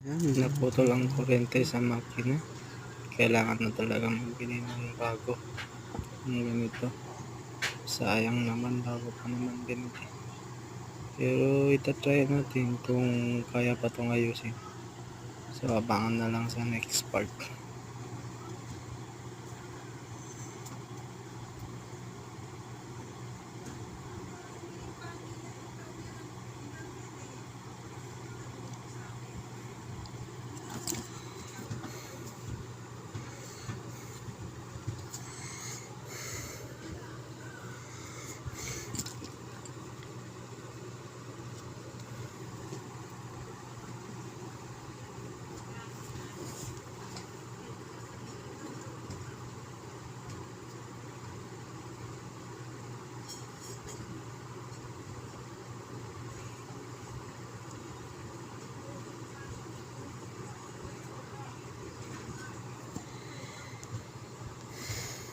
Yan, naputol ang kuryente sa makina. Kailangan na talaga magbili ng bago. Ng ganito. Sayang naman, bago pa naman ganito. Pero itatry natin kung kaya pa itong ayusin. So abangan na lang sa next part.